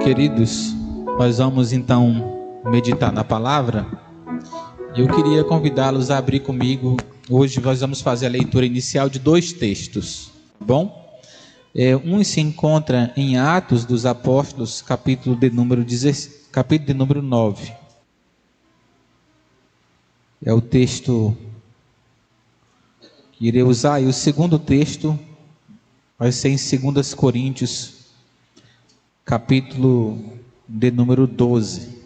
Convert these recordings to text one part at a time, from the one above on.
Queridos, nós vamos então meditar na palavra. Eu queria convidá-los a abrir comigo. Hoje nós vamos fazer a leitura inicial de 2 textos, tá bom? Um se encontra em Atos dos Apóstolos, capítulo de número 9. É o texto que irei usar. E o segundo texto vai ser em 2 Coríntios, capítulo de número 12.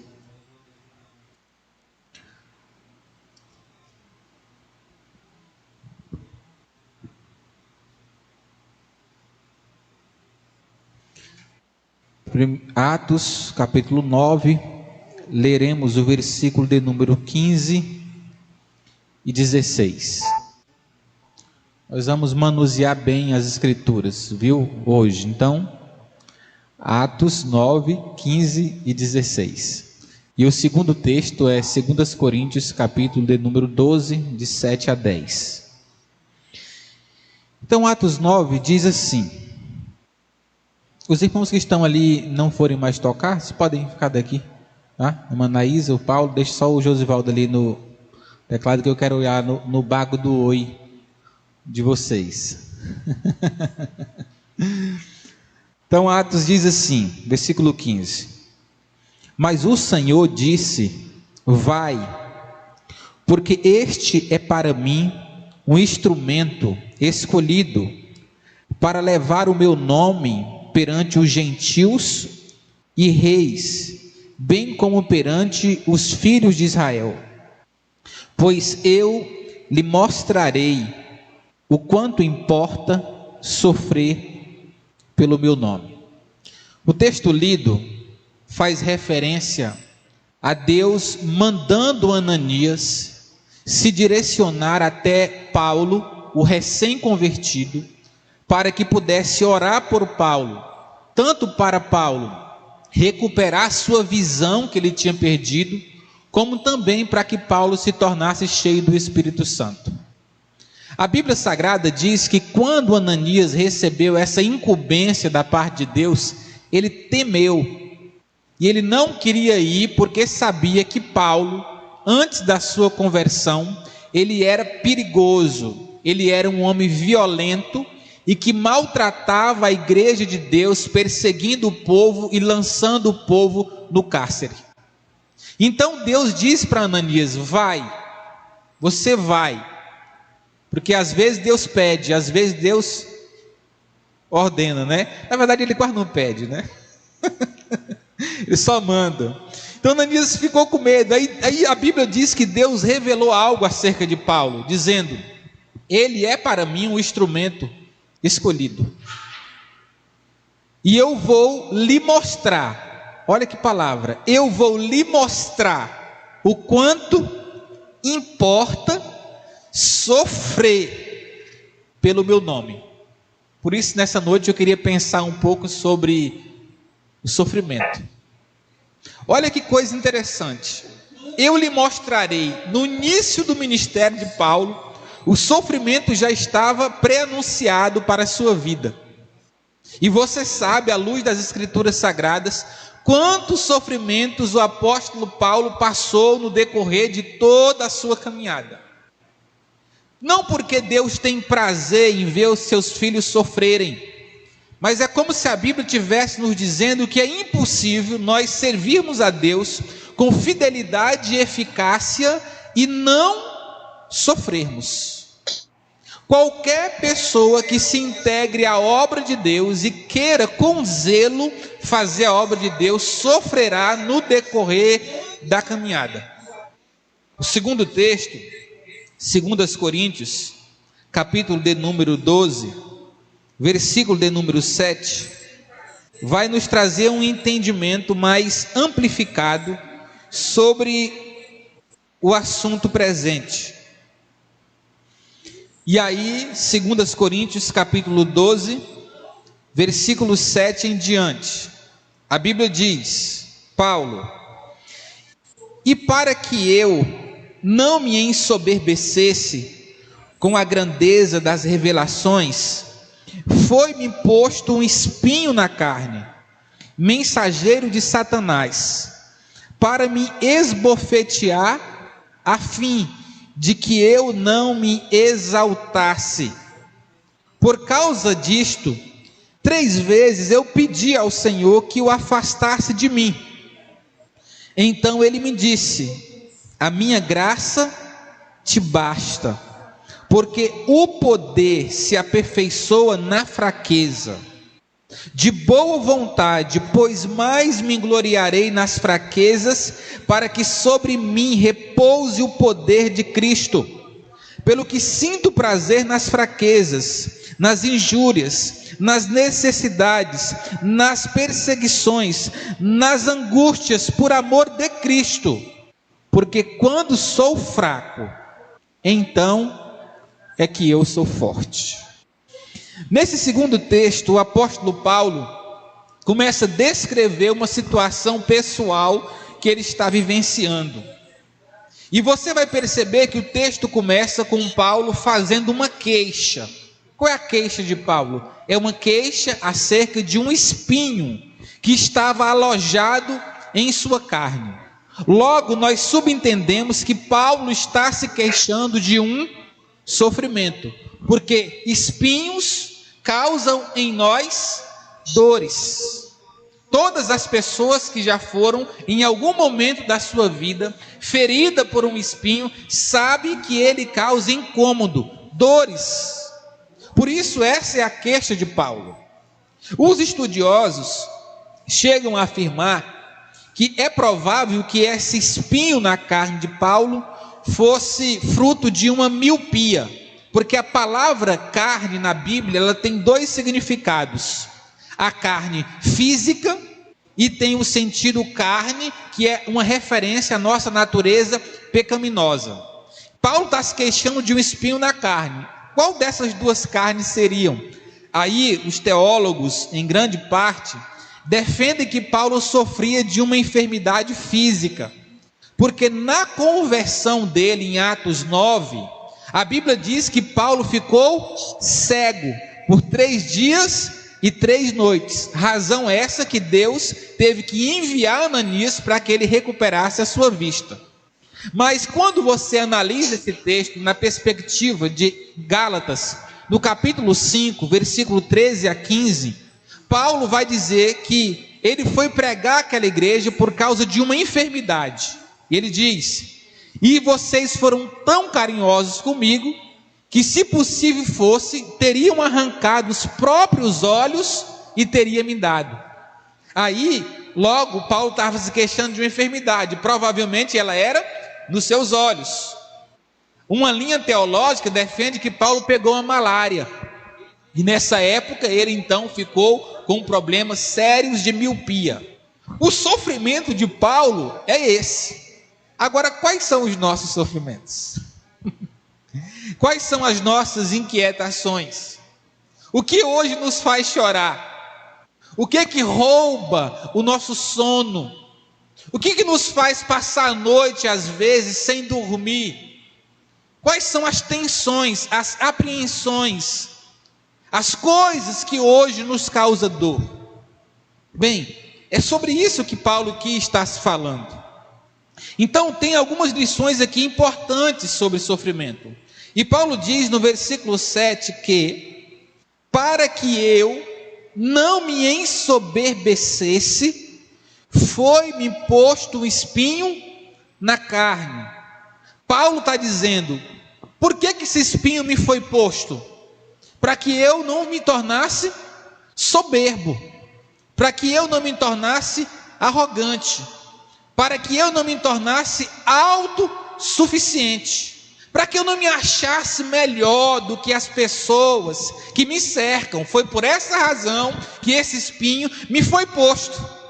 Atos, capítulo 9, leremos o versículo de número 15 e 16. Nós vamos manusear bem as escrituras, viu, hoje. Então, Atos 9, 15 e 16. E o segundo texto é 2 Coríntios, capítulo de número 12, de 7 a 10. Então, Atos 9 diz assim: os irmãos que estão ali não forem mais tocar, vocês podem ficar daqui, tá? A Manaísa, o Paulo, deixa só o Josivaldo ali no teclado, que eu quero olhar no bago do oi de vocês. Então, Atos diz assim, versículo 15: mas o Senhor disse: vai, porque este é para mim um instrumento escolhido para levar o meu nome perante os gentios e reis, bem como perante os filhos de Israel. Pois eu lhe mostrarei o quanto importa sofrer pelo meu nome. O texto lido faz referência a Deus mandando Ananias se direcionar até Paulo, o recém-convertido, para que pudesse orar por Paulo, tanto para Paulo recuperar sua visão que ele tinha perdido, como também para que Paulo se tornasse cheio do Espírito Santo. A Bíblia Sagrada diz que quando Ananias recebeu essa incumbência da parte de Deus, ele temeu, e ele não queria ir, porque sabia que Paulo, antes da sua conversão, ele era perigoso, ele era um homem violento, e que maltratava a igreja de Deus, perseguindo o povo e lançando o povo no cárcere. Então Deus disse para Ananias: vai, você vai, porque às vezes Deus pede, às vezes Deus ordena, né? Na verdade ele quase não pede, né? Ele só manda. Então Ananias ficou com medo. Aí a Bíblia diz que Deus revelou algo acerca de Paulo, dizendo: ele é para mim um instrumento escolhido, e eu vou lhe mostrar, olha que palavra, eu vou lhe mostrar o quanto importa sofrer pelo meu nome. Por isso, nessa noite eu queria pensar um pouco sobre o sofrimento. Olha que coisa interessante. Eu lhe mostrarei. No início do ministério de Paulo, o sofrimento já estava pré-anunciado para a sua vida. E você sabe, à luz das Escrituras Sagradas, quantos sofrimentos o apóstolo Paulo passou no decorrer de toda a sua caminhada. Não porque Deus tem prazer em ver os seus filhos sofrerem, mas é como se a Bíblia estivesse nos dizendo que é impossível nós servirmos a Deus com fidelidade e eficácia e não sofrermos. Qualquer pessoa que se integre à obra de Deus e queira com zelo fazer a obra de Deus, sofrerá no decorrer da caminhada. O segundo texto, 2 Coríntios, capítulo de número 12, versículo de número 7, vai nos trazer um entendimento mais amplificado sobre o assunto presente. E aí, 2 Coríntios, capítulo 12, versículo 7 em diante, a Bíblia diz: Paulo: e para que eu não me ensoberbecesse com a grandeza das revelações, foi-me posto um espinho na carne, mensageiro de Satanás, para me esbofetear, a fim de que eu não me exaltasse. Por causa disto, 3 vezes eu pedi ao Senhor que o afastasse de mim. Então ele me disse: a minha graça te basta, porque o poder se aperfeiçoa na fraqueza. De boa vontade, pois mais me gloriarei nas fraquezas, para que sobre mim repouse o poder de Cristo. Pelo que sinto prazer nas fraquezas, nas injúrias, nas necessidades, nas perseguições, nas angústias, por amor de Cristo. Porque quando sou fraco, então é que eu sou forte. Nesse segundo texto, o apóstolo Paulo começa a descrever uma situação pessoal que ele está vivenciando. E você vai perceber que o texto começa com Paulo fazendo uma queixa. Qual é a queixa de Paulo? É uma queixa acerca de um espinho que estava alojado em sua carne. Logo, nós subentendemos que Paulo está se queixando de um sofrimento, porque espinhos causam em nós dores. Todas as pessoas que já foram em algum momento da sua vida ferida por um espinho, sabem que ele causa incômodo, dores. Por isso essa é a queixa de Paulo. Os estudiosos chegam a afirmar que é provável que esse espinho na carne de Paulo fosse fruto de uma miopia, porque a palavra carne na Bíblia, ela tem 2 significados: a carne física e tem o sentido carne, que é uma referência à nossa natureza pecaminosa. Paulo está se queixando de um espinho na carne. Qual dessas 2 carnes seriam? Aí os teólogos, em grande parte, defendem que Paulo sofria de uma enfermidade física, porque na conversão dele em Atos 9, a Bíblia diz que Paulo ficou cego por 3 dias e 3 noites, razão essa que Deus teve que enviar Ananias para que ele recuperasse a sua vista. Mas quando você analisa esse texto na perspectiva de Gálatas, no capítulo 5, versículo 13 a 15, Paulo vai dizer que ele foi pregar aquela igreja por causa de uma enfermidade. E ele diz: e vocês foram tão carinhosos comigo, que se possível fosse, teriam arrancado os próprios olhos e teria me dado. Aí, logo, Paulo estava se queixando de uma enfermidade, provavelmente ela era nos seus olhos. Uma linha teológica defende que Paulo pegou uma malária, e nessa época ele então ficou com problemas sérios de miopia. O sofrimento de Paulo é esse. Agora, quais são os nossos sofrimentos? Quais são as nossas inquietações? O que hoje nos faz chorar? O que é que rouba o nosso sono? O que é que nos faz passar a noite, às vezes, sem dormir? Quais são as tensões, as apreensões, as coisas que hoje nos causam dor? Bem, é sobre isso que Paulo aqui está se falando. Então tem algumas lições aqui importantes sobre sofrimento. E Paulo diz no versículo 7 que, para que eu não me ensoberbecesse, foi-me posto um espinho na carne. Paulo está dizendo: por que esse espinho me foi posto? Para que eu não me tornasse soberbo, para que eu não me tornasse arrogante, para que eu não me tornasse autossuficiente, para que eu não me achasse melhor do que as pessoas que me cercam. Foi por essa razão que esse espinho me foi posto.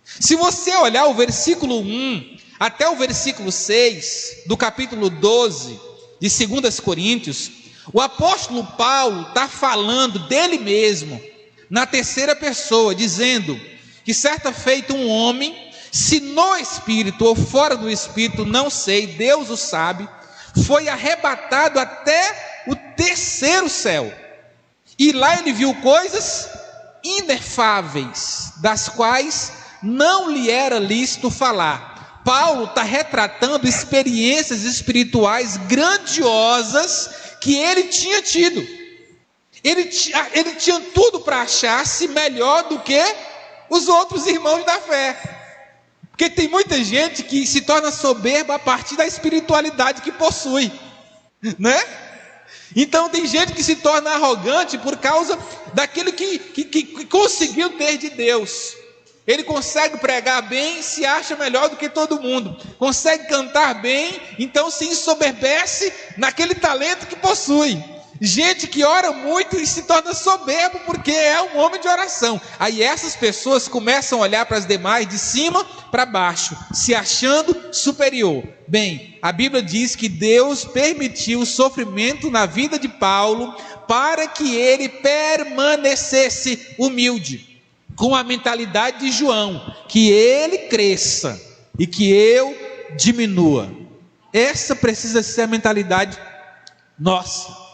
Se você olhar o versículo 1 até o versículo 6 do capítulo 12 de 2 Coríntios, o apóstolo Paulo está falando dele mesmo na terceira pessoa, dizendo que certa feita um homem, se no espírito ou fora do espírito, não sei, Deus o sabe, foi arrebatado até o terceiro céu, e lá ele viu coisas inefáveis, das quais não lhe era lícito falar. Paulo está retratando experiências espirituais grandiosas que ele tinha tido. Ele tinha tudo para achar-se melhor do que os outros irmãos da fé. Porque tem muita gente que se torna soberba a partir da espiritualidade que possui, né? Então tem gente que se torna arrogante por causa daquilo que conseguiu ter de Deus. Ele consegue pregar bem, se acha melhor do que todo mundo. Consegue cantar bem, então se ensoberbece naquele talento que possui. Gente que ora muito e se torna soberbo porque é um homem de oração. Aí essas pessoas começam a olhar para as demais de cima para baixo, se achando superior. Bem, a Bíblia diz que Deus permitiu o sofrimento na vida de Paulo para que ele permanecesse humilde, com a mentalidade de João, que ele cresça e que eu diminua. Essa precisa ser a mentalidade nossa.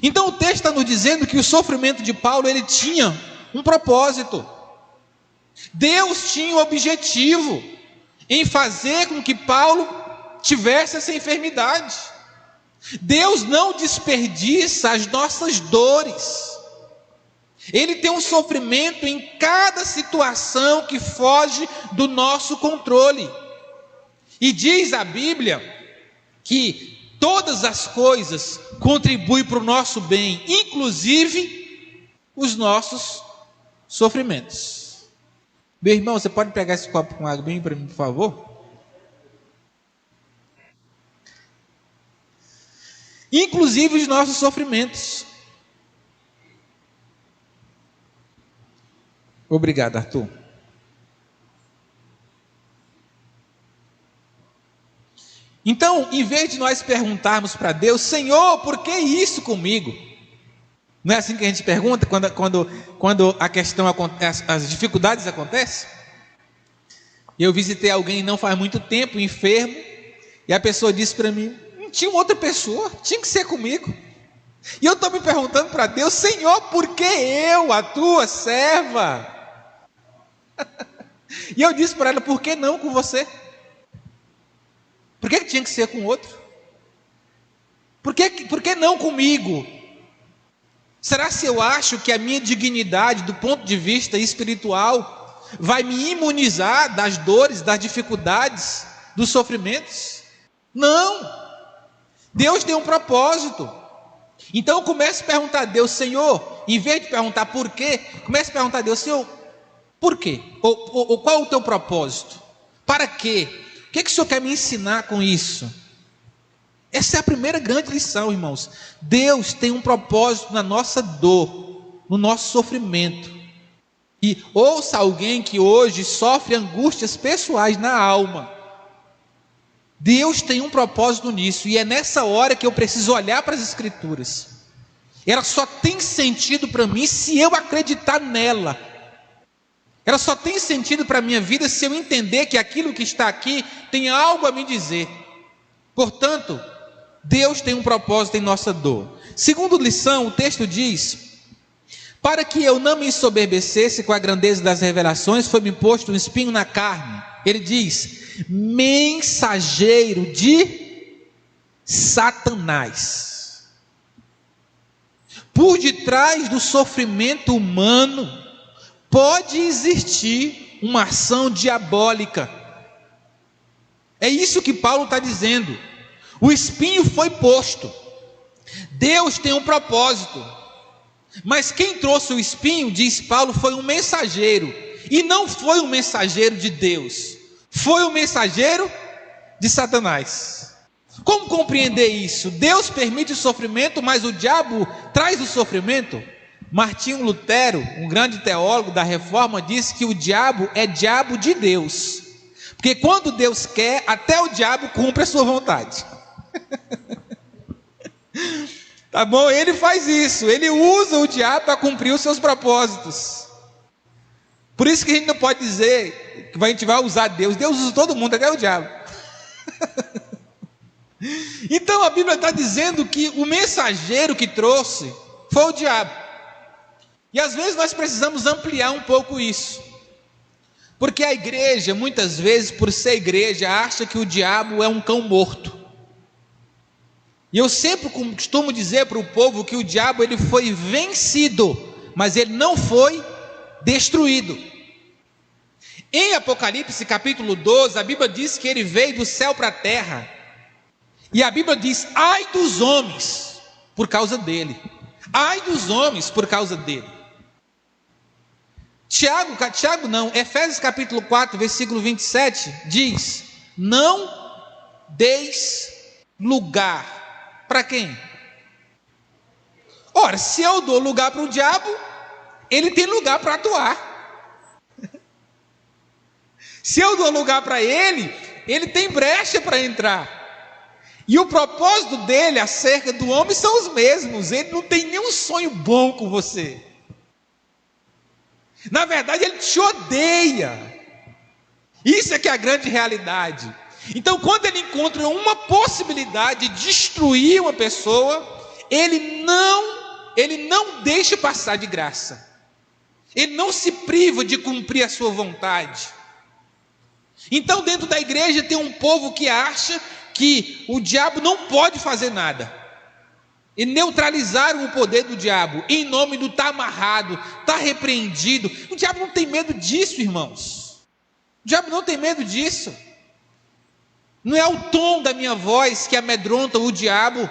Então o texto está nos dizendo que o sofrimento de Paulo, ele tinha um propósito. Deus tinha um objetivo em fazer com que Paulo tivesse essa enfermidade. Deus não desperdiça as nossas dores. Ele tem um sofrimento em cada situação que foge do nosso controle. E diz a Bíblia que todas as coisas contribuem para o nosso bem, inclusive os nossos sofrimentos. Meu irmão, você pode pegar esse copo com água bem para mim, por favor? Inclusive os nossos sofrimentos. Obrigado, Arthur. Então, em vez de nós perguntarmos para Deus, Senhor, por que isso comigo? Não é assim que a gente pergunta quando a questão acontece, as dificuldades acontecem? Eu visitei alguém não faz muito tempo, enfermo, e a pessoa disse para mim, não tinha outra pessoa, tinha que ser comigo. E eu estou me perguntando para Deus, Senhor, por que eu, a tua serva? E eu disse para ela, por que não com você? Por que tinha que ser com outro? Por que não comigo? Será se eu acho que a minha dignidade, do ponto de vista espiritual, vai me imunizar das dores, das dificuldades, dos sofrimentos? Não! Deus tem um propósito. Então eu começo a perguntar a Deus, Senhor, em vez de perguntar por quê, começo a perguntar a Deus, Senhor, por quê? Ou qual é o teu propósito? Para quê? O que o Senhor quer me ensinar com isso? Essa é a primeira grande lição, irmãos. Deus tem um propósito na nossa dor, no nosso sofrimento. E ouça alguém que hoje sofre angústias pessoais na alma. Deus tem um propósito nisso, e é nessa hora que eu preciso olhar para as Escrituras. Ela só tem sentido para mim se eu acreditar nela. Ela só tem sentido para a minha vida se eu entender que aquilo que está aqui tem algo a me dizer. Portanto, Deus tem um propósito em nossa dor. Segunda lição, o texto diz, para que eu não me ensoberbecesse com a grandeza das revelações, foi-me posto um espinho na carne. Ele diz, mensageiro de Satanás. Por detrás do sofrimento humano, pode existir uma ação diabólica. É isso que Paulo está dizendo. O espinho foi posto. Deus tem um propósito. Mas quem trouxe o espinho, diz Paulo, foi um mensageiro. E não foi um mensageiro de Deus. Foi um mensageiro de Satanás. Como compreender isso? Deus permite o sofrimento, mas o diabo traz o sofrimento? Martinho Lutero, um grande teólogo da Reforma, disse que o diabo é diabo de Deus, porque quando Deus quer, até o diabo cumpre a sua vontade. Tá bom? Ele faz isso, ele usa o diabo para cumprir os seus propósitos. Por isso que a gente não pode dizer que a gente vai usar Deus. Deus usa todo mundo, até o diabo. Então a Bíblia está dizendo que o mensageiro que trouxe foi o diabo. E às vezes nós precisamos ampliar um pouco isso, porque a igreja, muitas vezes, por ser igreja, acha que o diabo é um cão morto. E eu sempre costumo dizer para o povo que o diabo ele foi vencido, mas ele não foi destruído. Em Apocalipse capítulo 12, a Bíblia diz que ele veio do céu para a terra. E a Bíblia diz: ai dos homens por causa dele. Ai dos homens por causa dele. Efésios capítulo 4, versículo 27 diz: não deis lugar para quem? Ora, se eu dou lugar para o diabo, ele tem lugar para atuar. Se eu dou lugar para ele, ele tem brecha para entrar. E o propósito dele acerca do homem são os mesmos. Ele não tem nenhum sonho bom com você. Na verdade, ele te odeia. Isso é que é a grande realidade. Então, quando ele encontra uma possibilidade de destruir uma pessoa, ele não deixa passar de graça. Ele não se priva de cumprir a sua vontade. Então, dentro da igreja tem um povo que acha que o diabo não pode fazer nada. E neutralizaram o poder do diabo em nome do tá amarrado, tá repreendido. O diabo não tem medo disso, irmãos. O diabo não tem medo disso. Não é o tom da minha voz que amedronta o diabo.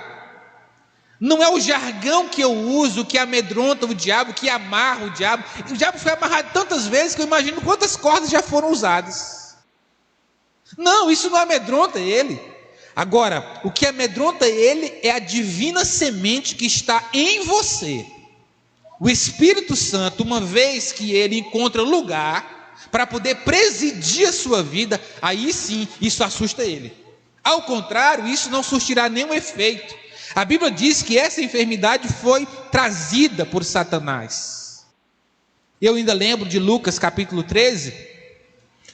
Não é o jargão que eu uso que amedronta o diabo, que amarra o diabo. O diabo foi amarrado tantas vezes que eu imagino quantas cordas já foram usadas. Não, isso não amedronta ele. Agora, o que amedronta ele é a divina semente que está em você. O Espírito Santo, uma vez que ele encontra lugar para poder presidir a sua vida, aí sim, isso assusta ele. Ao contrário, isso não surtirá nenhum efeito. A Bíblia diz que essa enfermidade foi trazida por Satanás. Eu ainda lembro de Lucas capítulo 13,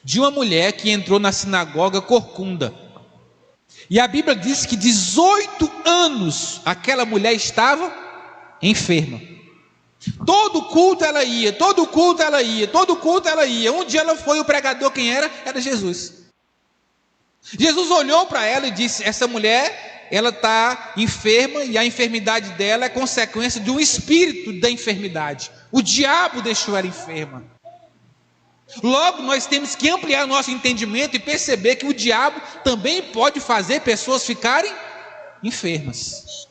de uma mulher que entrou na sinagoga corcunda. E a Bíblia diz que 18 anos aquela mulher estava enferma. Todo culto ela ia, todo culto ela ia, todo culto ela ia. Um dia ela foi, o pregador quem era? Era Jesus. Jesus olhou para ela e disse: essa mulher, ela está enferma, e a enfermidade dela é consequência de um espírito da enfermidade. O diabo deixou ela enferma. Logo, nós temos que ampliar nosso entendimento e perceber que o diabo também pode fazer pessoas ficarem enfermas.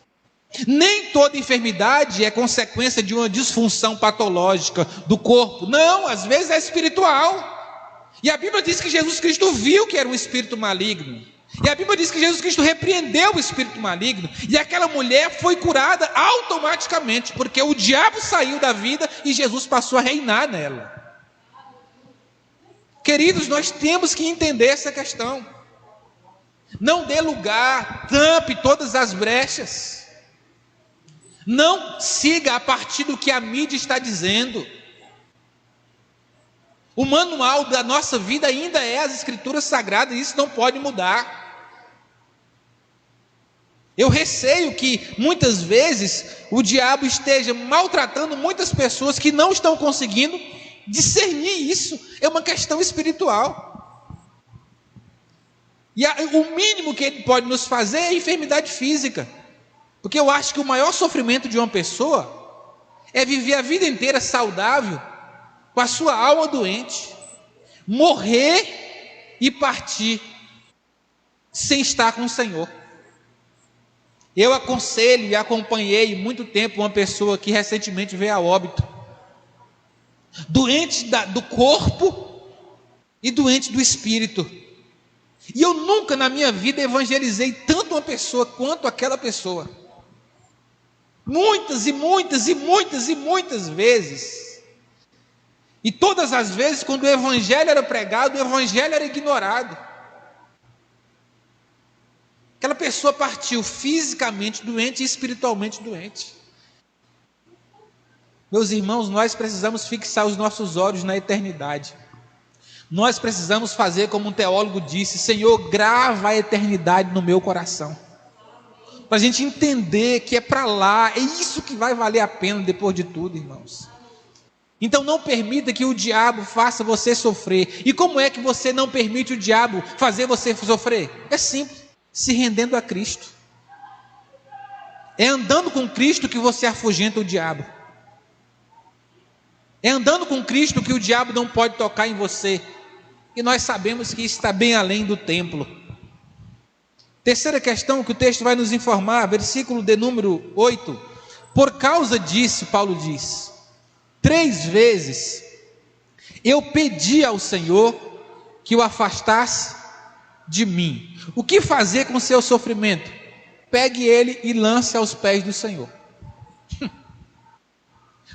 Nem toda enfermidade é consequência de uma disfunção patológica do corpo. Não, às vezes é espiritual. E a Bíblia diz que Jesus Cristo viu que era um espírito maligno. E a Bíblia diz que Jesus Cristo repreendeu o espírito maligno. E aquela mulher foi curada automaticamente, porque o diabo saiu da vida e Jesus passou a reinar nela. Queridos, nós temos que entender essa questão. Não dê lugar, tampe todas as brechas. Não siga a partir do que a mídia está dizendo. O manual da nossa vida ainda é as Escrituras Sagradas, e isso não pode mudar. Eu receio que muitas vezes o diabo esteja maltratando muitas pessoas que não estão conseguindo discernir isso. É uma questão espiritual. E o mínimo que ele pode nos fazer é a enfermidade física. Porque eu acho que o maior sofrimento de uma pessoa é viver a vida inteira saudável, com a sua alma doente, morrer e partir sem estar com o Senhor. Eu aconselho e acompanhei muito tempo uma pessoa que recentemente veio a óbito, doente do corpo e doente do espírito. E eu nunca na minha vida evangelizei tanto uma pessoa quanto aquela pessoa. Muitas e muitas e muitas e muitas vezes. E todas as vezes, quando o evangelho era pregado, o evangelho era ignorado. Aquela pessoa partiu fisicamente doente e espiritualmente doente. Meus irmãos, nós precisamos fixar os nossos olhos na eternidade. Nós precisamos fazer como um teólogo disse: Senhor, grava a eternidade no meu coração. Para a gente entender que é para lá, é isso que vai valer a pena depois de tudo, irmãos. Então não permita que o diabo faça você sofrer. E como é que você não permite o diabo fazer você sofrer? É simples, se rendendo a Cristo. É andando com Cristo que você afugenta o diabo. É andando com Cristo que o diabo não pode tocar em você. E nós sabemos que isso está bem além do templo. Terceira questão que o texto vai nos informar, versículo de número 8. Por causa disso, Paulo diz, 3 vezes eu pedi ao Senhor que o afastasse de mim. O que fazer com o seu sofrimento? Pegue ele e lance aos pés do Senhor.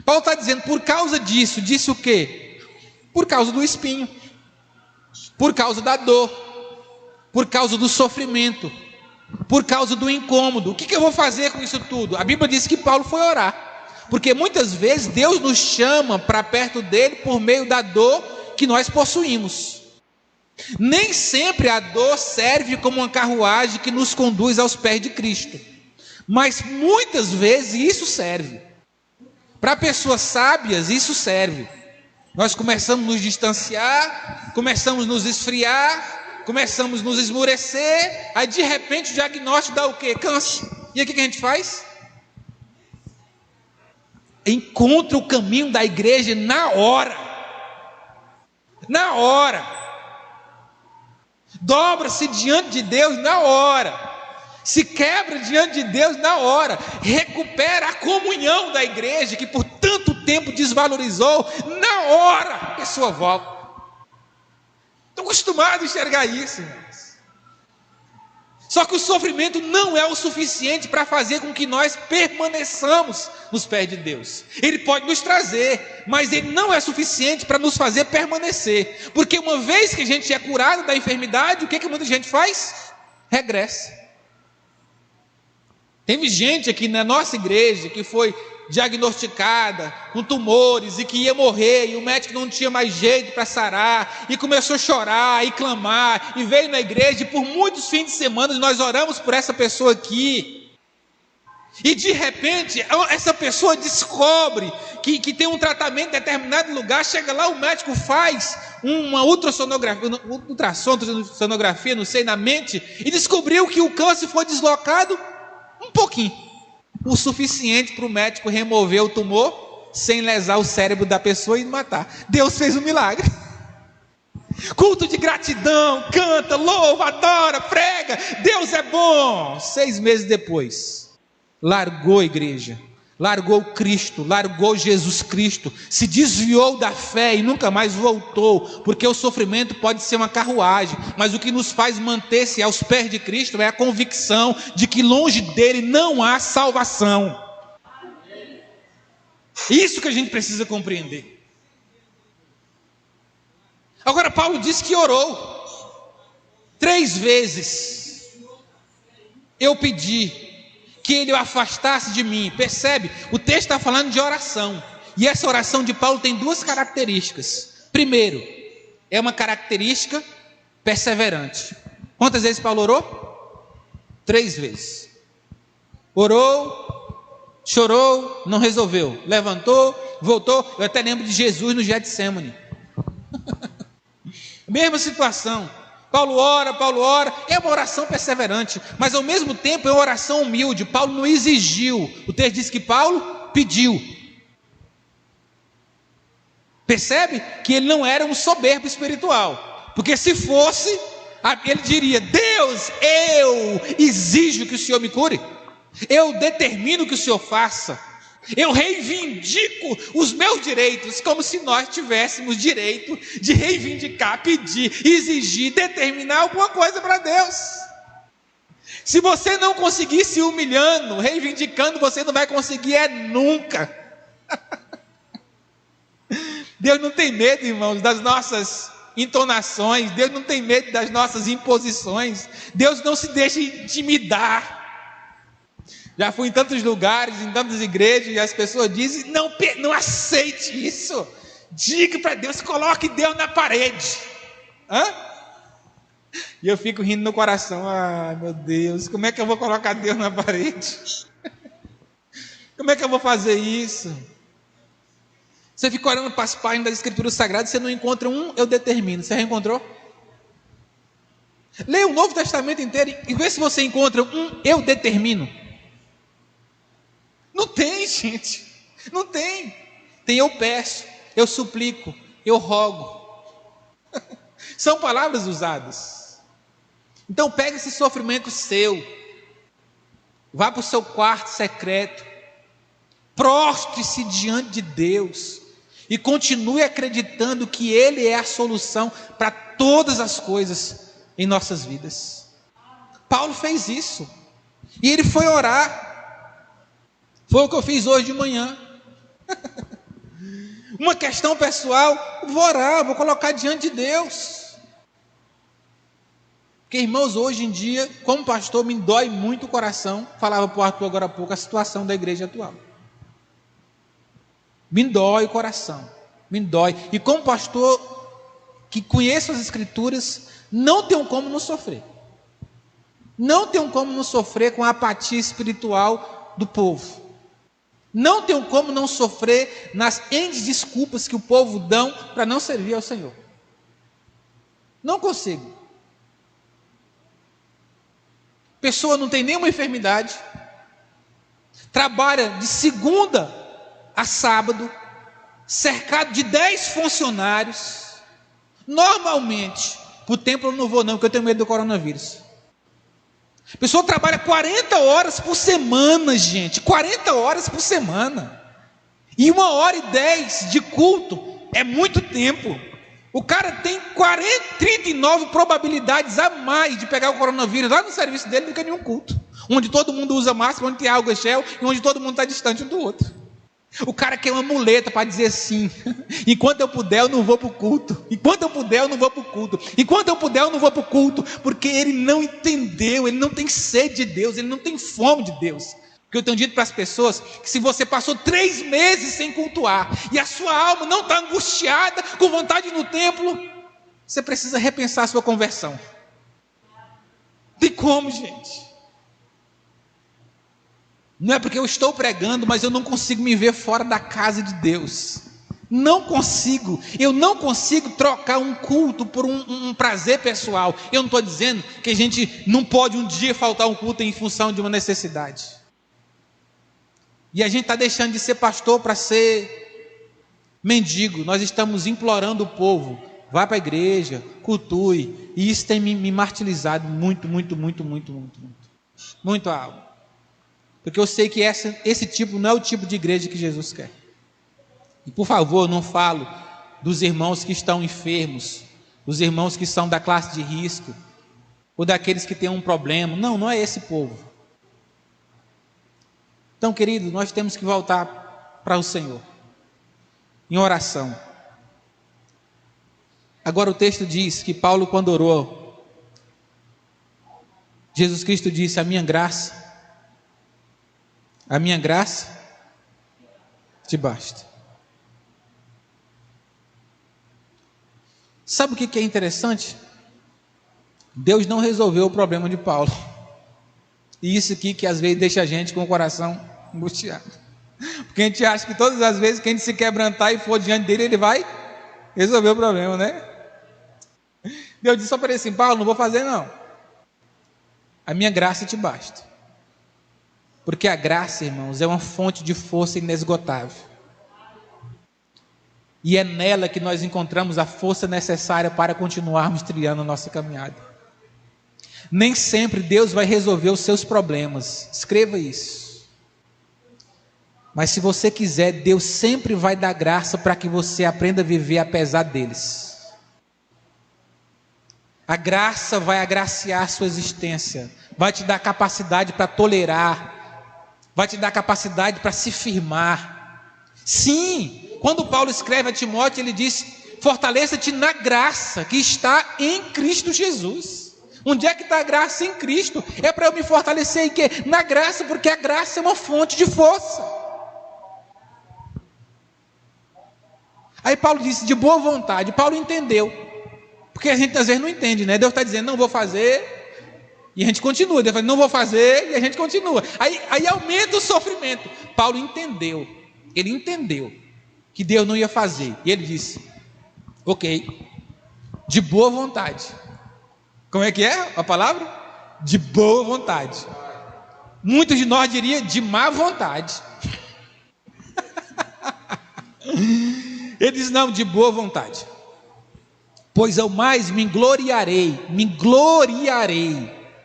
Paulo está dizendo, por causa disso, disse o quê? Por causa do espinho, por causa da dor, por causa do sofrimento, por causa do incômodo. O que eu vou fazer com isso tudo? A Bíblia diz que Paulo foi orar, porque muitas vezes Deus nos chama para perto dele por meio da dor que nós possuímos. Nem sempre a dor serve como uma carruagem que nos conduz aos pés de Cristo, mas muitas vezes isso serve. Para pessoas sábias isso serve. Nós começamos a nos distanciar, começamos a nos esfriar, começamos a nos esmurecer, aí de repente o diagnóstico dá o quê? Câncer. E aí o que a gente faz? Encontra o caminho da igreja na hora. Na hora. Dobra-se diante de Deus na hora. Se quebra diante de Deus na hora. Recupera a comunhão da igreja que por tanto tempo desvalorizou. Na hora a pessoa volta. Estou acostumado a enxergar isso, irmãos. Só que o sofrimento não é o suficiente para fazer com que nós permaneçamos nos pés de Deus. Ele pode nos trazer, mas ele não é suficiente para nos fazer permanecer. Porque uma vez que a gente é curado da enfermidade, o que muita gente faz? Regressa. Teve gente aqui na nossa igreja que foi diagnosticada com tumores e que ia morrer, e o médico não tinha mais jeito para sarar, e começou a chorar e clamar, e veio na igreja, e por muitos fins de semana nós oramos por essa pessoa aqui, e de repente essa pessoa descobre que tem um tratamento em determinado lugar, chega lá, o médico faz uma ultrassonografia, não sei, na mente, e descobriu que o câncer foi deslocado um pouquinho, o suficiente para o médico remover o tumor sem lesar o cérebro da pessoa e matar. Deus fez um milagre. Culto de gratidão, canta, louva, adora, prega, Deus é bom. 6 meses depois, largou a igreja, largou Cristo, largou Jesus Cristo, se desviou da fé e nunca mais voltou, porque o sofrimento pode ser uma carruagem, mas o que nos faz manter-se aos pés de Cristo é a convicção de que longe dele não há salvação. Isso que a gente precisa compreender. Agora Paulo diz que orou 3 vezes. Eu pedi que ele o afastasse de mim. Percebe? O texto está falando de oração. E essa oração de Paulo tem 2 características. Primeiro, é uma característica perseverante. Quantas vezes Paulo orou? 3 vezes. Orou, chorou, não resolveu. Levantou, voltou. Eu até lembro de Jesus no Getsemane. Mesma situação. Paulo ora, é uma oração perseverante, mas ao mesmo tempo é uma oração humilde. Paulo não exigiu, o texto diz que Paulo pediu. Percebe que ele não era um soberbo espiritual, porque se fosse, ele diria: Deus, eu exijo que o Senhor me cure, eu determino que o Senhor faça, eu reivindico os meus direitos, como se nós tivéssemos direito de reivindicar, pedir, exigir, determinar alguma coisa para Deus. Se você não conseguir se humilhando, reivindicando, você não vai conseguir nunca. Deus não tem medo, irmãos, das nossas entonações, Deus não tem medo das nossas imposições, Deus não se deixa intimidar. Já fui em tantos lugares, em tantas igrejas, e as pessoas dizem: não aceite isso, diga para Deus, coloque Deus na parede. E eu fico rindo no coração: ai meu Deus, como é que eu vou colocar Deus na parede? Como é que eu vou fazer isso? Você fica olhando para as páginas das Escrituras Sagradas, você não encontra um eu determino. Você já encontrou? Leia o Novo Testamento inteiro e vê se você encontra um eu determino. Não tem, gente. Não tem. Tem eu peço, eu suplico, eu rogo. São palavras usadas. Então pega esse sofrimento seu, vá para o seu quarto secreto, prostre-se diante de Deus e continue acreditando que Ele é a solução para todas as coisas em nossas vidas. Paulo fez isso e ele foi orar. Foi o que eu fiz hoje de manhã. Uma questão pessoal, vou orar, vou colocar diante de Deus. Porque, irmãos, hoje em dia, como pastor, me dói muito o coração. Falava para o Arthur agora há pouco a situação da igreja atual. Me dói o coração, me dói. E como pastor que conheço as Escrituras, não tenho como não sofrer. Não tenho como não sofrer com a apatia espiritual do povo. Não tenho como não sofrer nas N desculpas que o povo dão para não servir ao Senhor. Não consigo. Pessoa não tem nenhuma enfermidade, trabalha de segunda a sábado, cercado de 10 funcionários. Normalmente, para o templo eu não vou não, porque eu tenho medo do coronavírus. A pessoa trabalha 40 horas por semana, gente, 40 horas por semana, e 1h10 de culto é muito tempo. O cara tem 39 probabilidades a mais de pegar o coronavírus lá no serviço dele do que em um culto, onde todo mundo usa máscara, onde tem álcool gel e onde todo mundo está distante um do outro. O cara quer uma muleta para dizer sim. Enquanto eu puder, eu não vou para o culto. Enquanto eu puder, eu não vou para o culto. Enquanto eu puder, eu não vou para o culto. Porque ele não entendeu, ele não tem sede de Deus, ele não tem fome de Deus. Porque eu tenho dito para as pessoas que se você passou 3 meses sem cultuar e a sua alma não está angustiada, com vontade no templo, você precisa repensar a sua conversão. Tem como, gente? Não é porque eu estou pregando, mas eu não consigo me ver fora da casa de Deus. Não consigo. Eu não consigo trocar um culto por um prazer pessoal. Eu não estou dizendo que a gente não pode um dia faltar um culto em função de uma necessidade. E a gente está deixando de ser pastor para ser mendigo. Nós estamos implorando o povo. Vá para a igreja, cultue. E isso tem me martirizado muito a alma. Porque eu sei que esse tipo não é o tipo de igreja que Jesus quer. E por favor, não falo dos irmãos que estão enfermos, dos irmãos que são da classe de risco, ou daqueles que têm um problema. Não, não é esse povo. Então, querido, nós temos que voltar para o Senhor, em oração. Agora o texto diz que Paulo, quando orou, Jesus Cristo disse: a minha graça te basta. Sabe o que é interessante? Deus não resolveu o problema de Paulo. E isso aqui que às vezes deixa a gente com o coração angustiado. Porque a gente acha que todas as vezes que a gente se quebrantar e for diante dele, ele vai resolver o problema, né? Deus disse só para ele assim: Paulo, não vou fazer não. A minha graça te basta. Porque a graça, irmãos, é uma fonte de força inesgotável. E é nela que nós encontramos a força necessária para continuarmos trilhando a nossa caminhada. Nem sempre Deus vai resolver os seus problemas. Escreva isso. Mas se você quiser, Deus sempre vai dar graça para que você aprenda a viver apesar deles. A graça vai agraciar a sua existência. Vai te dar capacidade para tolerar. Vai te dar capacidade para se firmar. Sim, quando Paulo escreve a Timóteo, ele diz: fortaleça-te na graça que está em Cristo Jesus. Onde é que está a graça? Em Cristo. É para eu me fortalecer em quê? Na graça, porque a graça é uma fonte de força. Aí Paulo disse: de boa vontade. Paulo entendeu, porque a gente às vezes não entende, né? Deus está dizendo: não vou fazer, e a gente continua. Deus fala: não vou fazer, e a gente continua. Aí aumenta o sofrimento. Paulo entendeu. Ele entendeu que Deus não ia fazer. E ele disse: ok, de boa vontade. Como é que é a palavra? De boa vontade. Muitos de nós diriam de má vontade. Ele diz: não, de boa vontade. Pois eu mais me gloriarei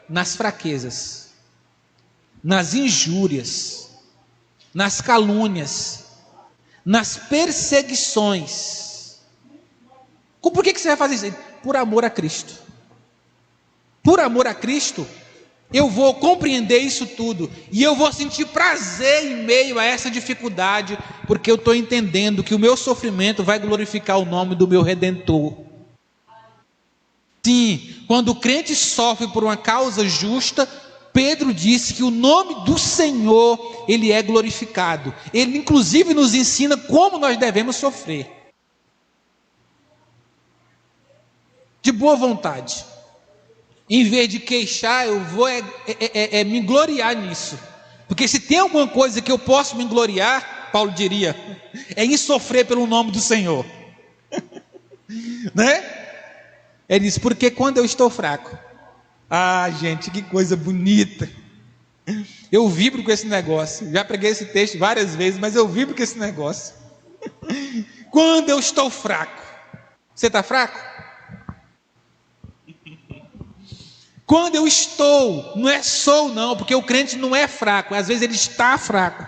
nas fraquezas, nas injúrias, nas calúnias, nas perseguições. Por que você vai fazer isso? Por amor a Cristo. Por amor a Cristo, eu vou compreender isso tudo, e eu vou sentir prazer em meio a essa dificuldade, porque eu estou entendendo que o meu sofrimento vai glorificar o nome do meu Redentor. Sim, quando o crente sofre por uma causa justa, Pedro disse que o nome do Senhor, ele é glorificado. Ele inclusive nos ensina como nós devemos sofrer. De boa vontade. Em vez de queixar, eu vou me gloriar nisso. Porque se tem alguma coisa que eu posso me gloriar, Paulo diria, é em sofrer pelo nome do Senhor. Né? Ele diz: porque quando eu estou fraco, gente, que coisa bonita, eu vibro com esse negócio. Já preguei esse texto várias vezes, mas eu vibro com esse negócio. Quando eu estou fraco. Você está fraco? Quando eu estou, não é sou não, porque o crente não é fraco, às vezes ele está fraco.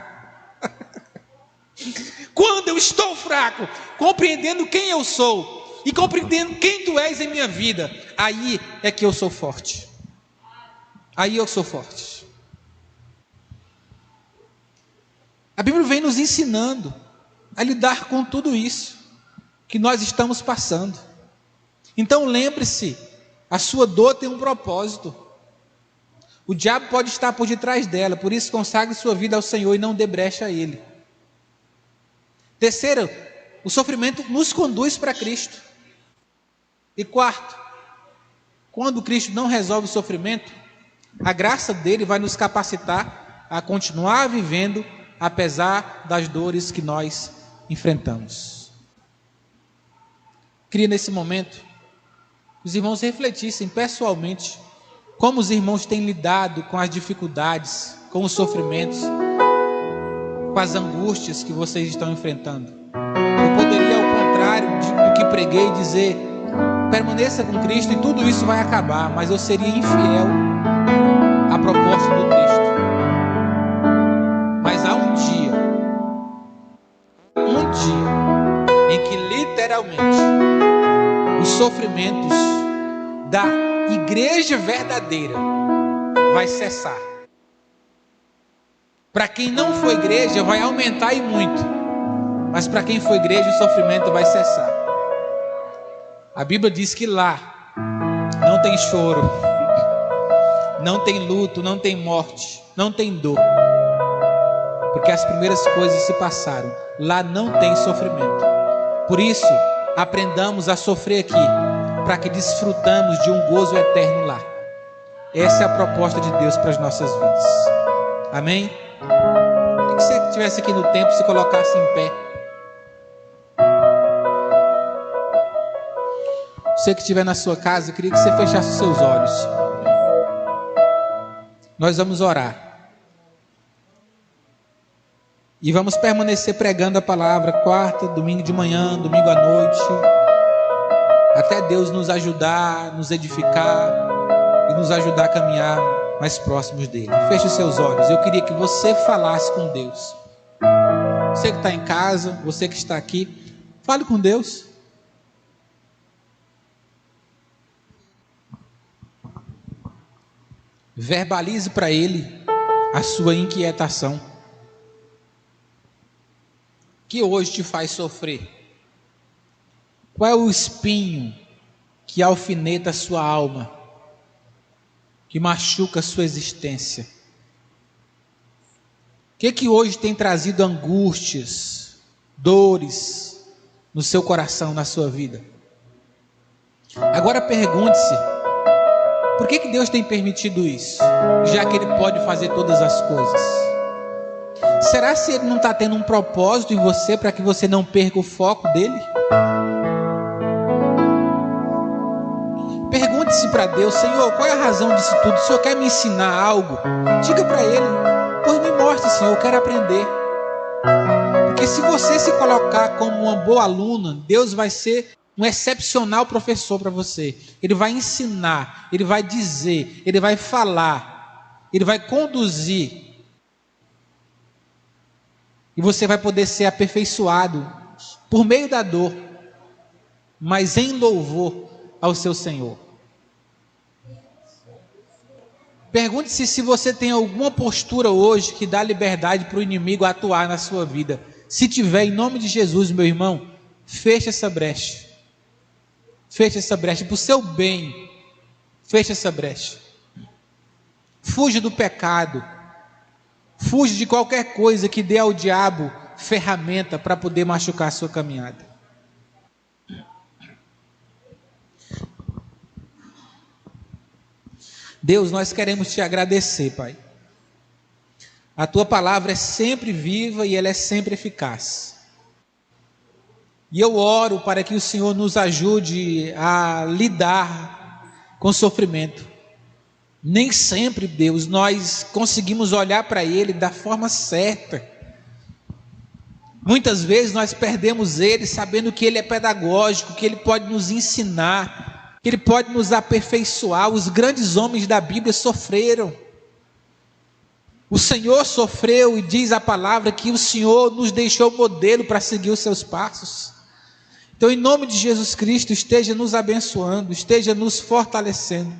Quando eu estou fraco, compreendendo quem eu sou e compreendendo quem tu és em minha vida, aí é que eu sou forte. Aí eu sou forte. A Bíblia vem nos ensinando a lidar com tudo isso que nós estamos passando. Então lembre-se, a sua dor tem um propósito. O diabo pode estar por detrás dela, por isso consagre sua vida ao Senhor e não dê brecha a Ele. Terceiro, o sofrimento nos conduz para Cristo. E quarto, quando Cristo não resolve o sofrimento, a graça dele vai nos capacitar a continuar vivendo, apesar das dores que nós enfrentamos. Queria nesse momento os irmãos refletissem pessoalmente como os irmãos têm lidado com as dificuldades, com os sofrimentos, com as angústias que vocês estão enfrentando. Eu poderia, ao contrário do que preguei, dizer: permaneça com Cristo e tudo isso vai acabar, mas eu seria infiel à proposta do texto. Mas há um dia em que literalmente os sofrimentos da igreja verdadeira vai cessar. Para quem não foi igreja vai aumentar e muito, mas para quem foi igreja o sofrimento vai cessar. A Bíblia diz que lá não tem choro, não tem luto, não tem morte, não tem dor, porque as primeiras coisas se passaram. Lá não tem sofrimento. Por isso, aprendamos a sofrer aqui, para que desfrutamos de um gozo eterno lá. Essa é a proposta de Deus para as nossas vidas. Amém? Queria que você estivesse aqui no templo, se colocasse em pé. Você que estiver na sua casa, eu queria que você fechasse os seus olhos. Nós vamos orar. E vamos permanecer pregando a palavra quarta, domingo de manhã, domingo à noite, até Deus nos ajudar, nos edificar e nos ajudar a caminhar mais próximos dele. Feche os seus olhos. Eu queria que você falasse com Deus. Você que está em casa, você que está aqui, fale com Deus. Verbalize para Ele a sua inquietação, que hoje te faz sofrer. Qual é o espinho que alfineta a sua alma, que machuca a sua existência? O que hoje tem trazido angústias, dores no seu coração, na sua vida? Agora pergunte-se: por que Deus tem permitido isso, já que Ele pode fazer todas as coisas? Será se ele não está tendo um propósito em você para que você não perca o foco dele? Pergunte-se para Deus: Senhor, qual é a razão disso tudo? O Senhor quer me ensinar algo? Diga para Ele: pois me mostre, Senhor, eu quero aprender. Porque se você se colocar como uma boa aluna, Deus vai ser um excepcional professor para você. Ele vai ensinar, Ele vai dizer, Ele vai falar, Ele vai conduzir. E você vai poder ser aperfeiçoado por meio da dor, mas em louvor ao seu Senhor. Pergunte-se se você tem alguma postura hoje que dá liberdade para o inimigo atuar na sua vida. Se tiver, em nome de Jesus, meu irmão, feche essa brecha. Feche essa brecha para o seu bem. Feche essa brecha. Fuja do pecado. Fuja de qualquer coisa que dê ao diabo ferramenta para poder machucar a sua caminhada. Deus, nós queremos te agradecer, Pai. A tua palavra é sempre viva e ela é sempre eficaz. E eu oro para que o Senhor nos ajude a lidar com o sofrimento. Nem sempre, Deus, nós conseguimos olhar para ele da forma certa. Muitas vezes nós perdemos ele sabendo que ele é pedagógico, que ele pode nos ensinar, que ele pode nos aperfeiçoar. Os grandes homens da Bíblia sofreram. O Senhor sofreu e diz a palavra que o Senhor nos deixou modelo para seguir os seus passos. Então, em nome de Jesus Cristo, esteja nos abençoando, esteja nos fortalecendo,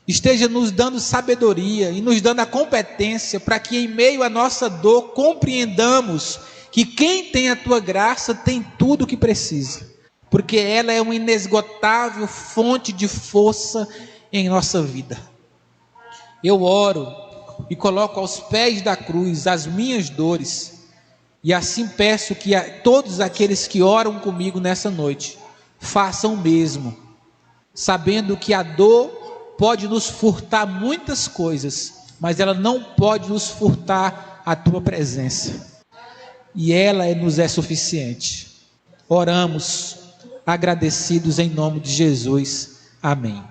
esteja nos dando sabedoria e nos dando a competência para que em meio à nossa dor compreendamos que quem tem a tua graça tem tudo o que precisa, porque ela é uma inesgotável fonte de força em nossa vida. Eu oro e coloco aos pés da cruz as minhas dores, e assim peço que todos aqueles que oram comigo nessa noite façam o mesmo, sabendo que a dor pode nos furtar muitas coisas, mas ela não pode nos furtar a tua presença, e ela nos é suficiente. Oramos agradecidos em nome de Jesus, amém.